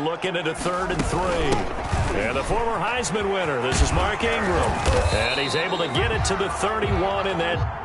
looking at a 3rd and 3. And the former Heisman winner, this is Mark Ingram. And he's able to get it to the 31 in that.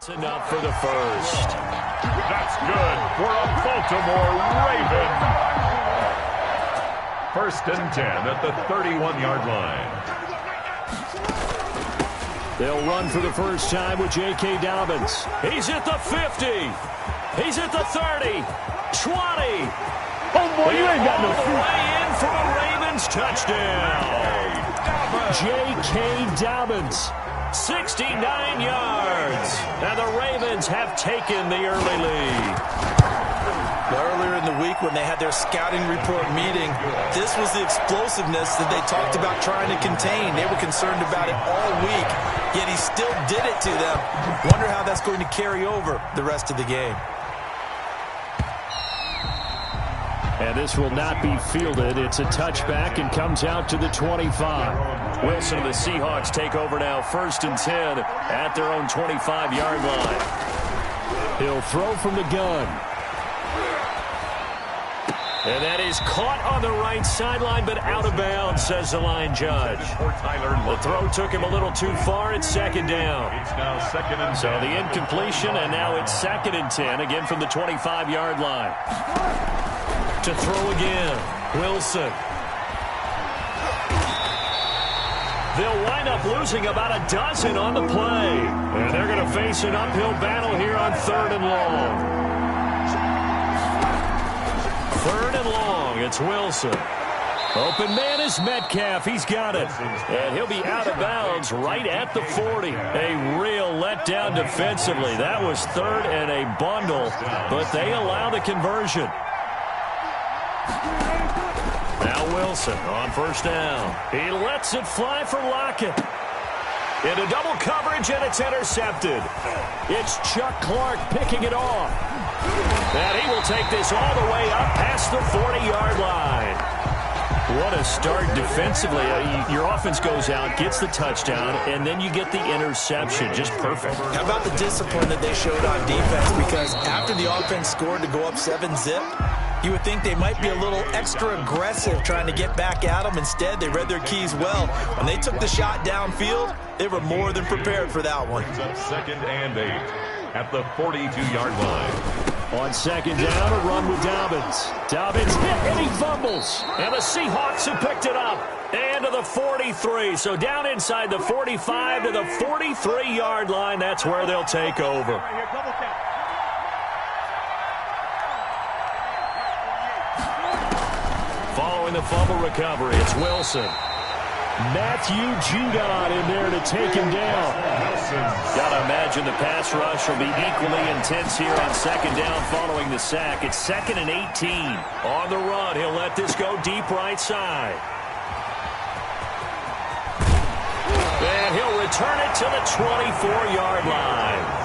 That's enough for the first. That's good for a Baltimore Raven. 1st and 10 at the 31-yard line. They'll run for the first time with J.K. Dobbins. He's at the 50. He's at the 30. 20. Oh, boy, you ain't got no food. Way in for a Ravens touchdown. J.K. Dobbins. 69 yards. And the Ravens have taken the early lead. Earlier in the week when they had their scouting report meeting, this was the explosiveness that they talked about trying to contain. They were concerned about it all week, yet he still did it to them. Wonder how that's going to carry over the rest of the game. And this will not be fielded. It's a touchback and comes out to the 25. Wilson and the Seahawks take over now, 1st and 10 at their own 25-yard line. He'll throw from the gun. And that is caught on the right sideline, but out of bounds, says the line judge. The throw took him a little too far. It's 2nd down. It's now 2nd and 10. So the incompletion, and now it's 2nd and 10, again from the 25-yard line. To throw again, Wilson. They'll wind up losing about a dozen on the play. And they're going to face an uphill battle here on 3rd and long. 3rd and long, it's Wilson. Open man is Metcalf. He's got it. And he'll be out of bounds right at the 40. A real letdown defensively. That was 3rd and a bundle, but they allow the conversion. Now Wilson on 1st down. He lets it fly for Lockett. Into double coverage, and it's intercepted. It's Chuck Clark picking it off. And he will take this all the way up past the 40-yard line. What a start defensively. Your offense goes out, gets the touchdown, and then you get the interception. Just perfect. How about the discipline that they showed on defense? Because after the offense scored to go up 7-zip, you would think they might be a little extra aggressive trying to get back at them. Instead, they read their keys well. When they took the shot downfield, they were more than prepared for that one. It's up 2nd and 8 at the 42-yard line. On 2nd down, a run with Dobbins. Dobbins hit, and he fumbles. And the Seahawks have picked it up. And to the 43. So down inside the 45 to the 43-yard line. That's where they'll take over. Following the fumble recovery, it's Wilson. Matthew Judon in there to take him down. Got to imagine the pass rush will be equally intense here on 2nd down following the sack. It's 2nd and 18. On the run, he'll let this go deep right side. And he'll return it to the 24-yard line.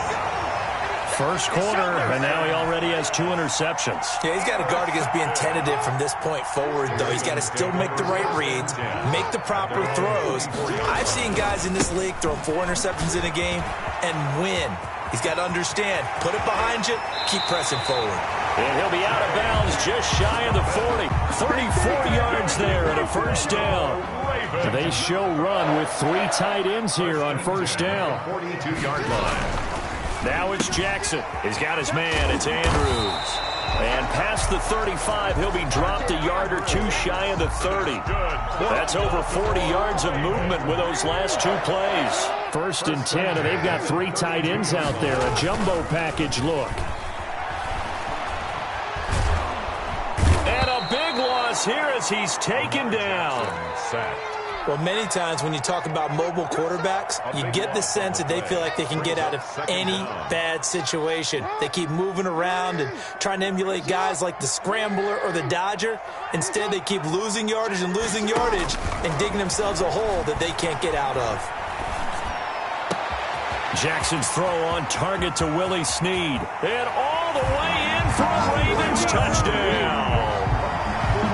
First quarter, and now he already has 2 interceptions. Yeah, he's got to guard against being tentative from this point forward, though. He's got to still make the right reads, make the proper throws. I've seen guys in this league throw 4 interceptions in a game and win. He's got to understand, put it behind you, keep pressing forward. And he'll be out of bounds just shy of the 40. 34 yards there and a 1st down. They show run with 3 tight ends here on 1st down. 42-yard line. Now it's Jackson. He's got his man. It's Andrews. And past the 35, he'll be dropped a yard or 2 shy of the 30. That's over 40 yards of movement with those last 2 plays. 1st and 10, and they've got 3 tight ends out there. A jumbo package look. And a big loss here as he's taken down. Well, many times when you talk about mobile quarterbacks, you get the sense that they feel like they can get out of any bad situation. They keep moving around and trying to emulate guys like the Scrambler or the Dodger. Instead, they keep losing yardage and digging themselves a hole that they can't get out of. Jackson's throw on target to Willie Snead. And all the way in for a Ravens touchdown.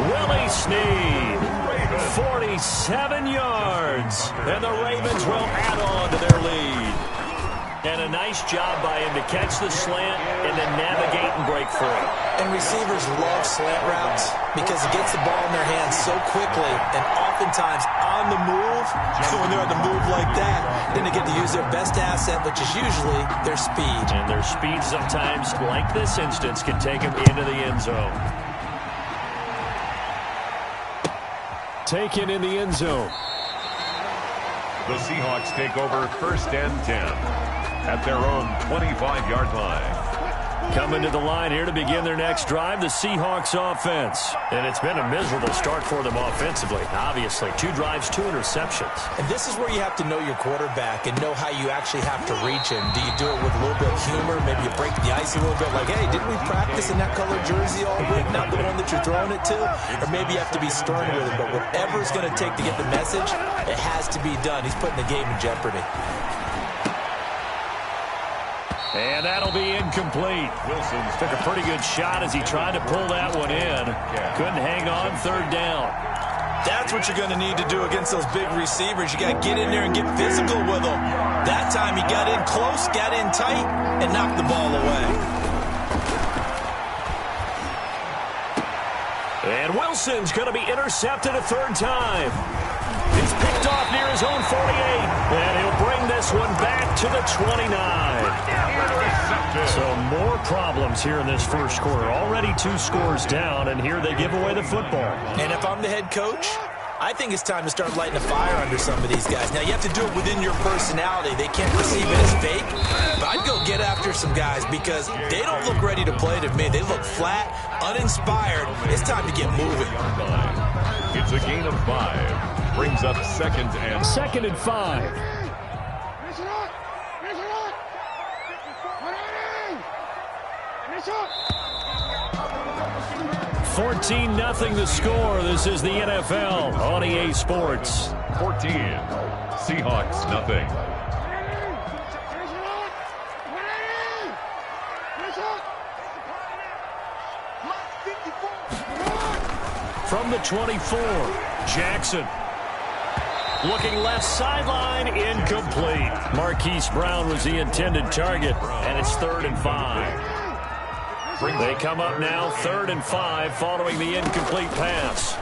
Willie Snead. 47 yards, and the Ravens will add on to their lead. And a nice job by him to catch the slant and then navigate and break free. And receivers love slant routes because it gets the ball in their hands so quickly and oftentimes on the move. So when they're on the move like that, then they get to use their best asset, which is usually their speed. And their speed sometimes, like this instance, can take them into the end zone. Taken in the end zone. The Seahawks take over 1st and 10 at their own 25-yard line. Coming to the line here to begin their next drive, the Seahawks offense. And it's been a miserable start for them offensively, obviously. 2 drives, 2 interceptions. And this is where you have to know your quarterback and know how you actually have to reach him. Do you do it with a little bit of humor? Maybe you break the ice a little bit like, hey, didn't we practice in that colored jersey all week, not the one that you're throwing it to? Or maybe you have to be stern with him. But whatever it's going to take to get the message, it has to be done. He's putting the game in jeopardy. And that'll be incomplete. Wilson took a pretty good shot as he tried to pull that one in. Couldn't hang on, 3rd down. That's what you're going to need to do against those big receivers. You got to get in there and get physical with them. That time he got in close, got in tight, and knocked the ball away. And Wilson's going to be intercepted a 3rd time. He's picked off near his own 48, and he'll bring this one back to the 29. So more problems here in this first quarter. Already 2 scores down, and here they give away the football. And if I'm the head coach, I think it's time to start lighting a fire under some of these guys. Now, you have to do it within your personality. They can't perceive it as fake, but I'd go get after some guys because they don't look ready to play to me. They look flat, uninspired. It's time to get moving. It's a gain of 5. Brings up 2nd and 5. 14-0 the score. This is the NFL on EA Sports. 14. Seahawks nothing. From the 24, Jackson. Looking left sideline, incomplete. Marquise Brown was the intended target, and it's 3rd and 5. They come up now 3rd and 5 following the incomplete pass.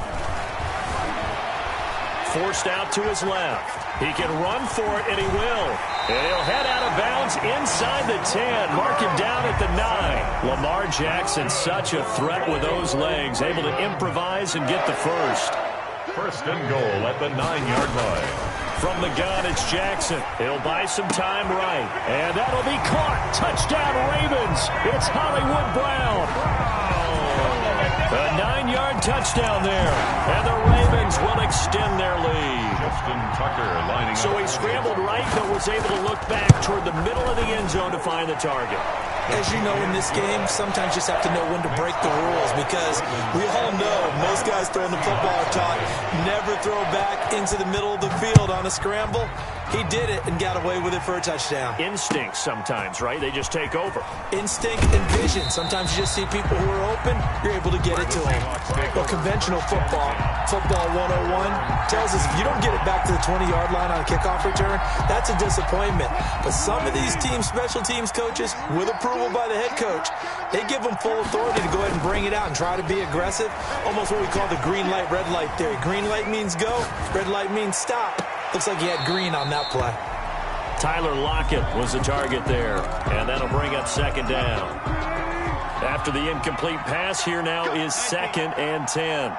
Forced out to his left. He can run for it, and he will. And he'll head out of bounds inside the 10. Mark him down at the 9. Lamar Jackson, such a threat with those legs, able to improvise and get the first. 1st and goal at the 9-yard line. From the gun, it's Jackson. He'll buy some time right. And that'll be caught. Touchdown, Ravens. It's Hollywood Brown. A 9-yard touchdown there. And the Ravens will extend their lead. Justin Tucker lining up. So he scrambled right, but was able to look back toward the middle of the end zone to find the target. As you know, in this game, sometimes you just have to know when to break the rules because we all know most guys throwing the football are taught never throw back into the middle of the field on a scramble. He did it and got away with it for a touchdown. Instinct sometimes, right? They just take over. Instinct and vision. Sometimes you just see people who are open, you're able to get it to them. But conventional football 101, tells us if you don't get it back to the 20-yard line on a kickoff return, that's a disappointment. But some of these teams, special teams coaches, with approval by the head coach, they give them full authority to go ahead and bring it out and try to be aggressive. Almost what we call the green light, red light theory. Green light means go, red light means stop. Looks like he had green on that play. Tyler Lockett was the target there, and that'll bring up 2nd down. After the incomplete pass, here now is 2nd and 10.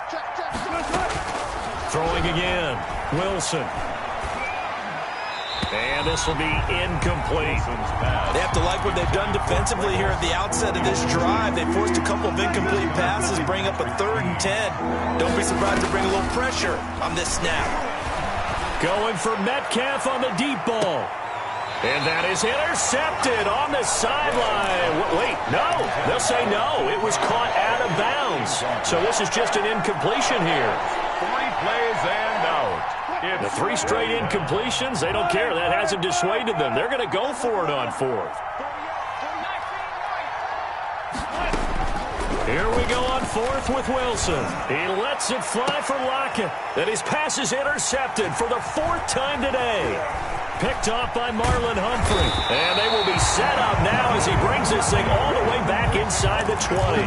Throwing again, Wilson. And this will be incomplete. They have to like what they've done defensively here at the outset of this drive. They forced a couple of incomplete passes, bring up a 3rd and 10. Don't be surprised to bring a little pressure on this snap. Going for Metcalf on the deep ball. And that is intercepted on the sideline. Wait, no. They'll say no. It was caught out of bounds. So this is just an incompletion here. 3 plays and out. The 3 straight incompletions, they don't care. That hasn't dissuaded them. They're going to go for it on 4th. Here we go on 4th with Wilson. He lets it fly for Lockett. And his pass is intercepted for the 4th time today. Picked off by Marlon Humphrey. And they will be set up now as he brings this thing all the way back inside the 20.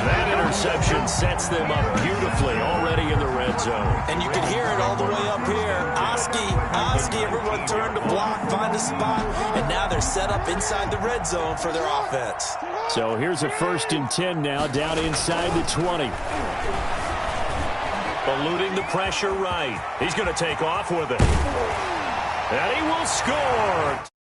That interception sets them up beautifully already in the red zone. And you can hear it all the way up here. Oski, everyone turned to block, find a spot, and now they're set up inside the red zone for their offense. So here's a 1st and 10 now down inside the 20. Eluding the pressure right. He's going to take off with it. And he will score.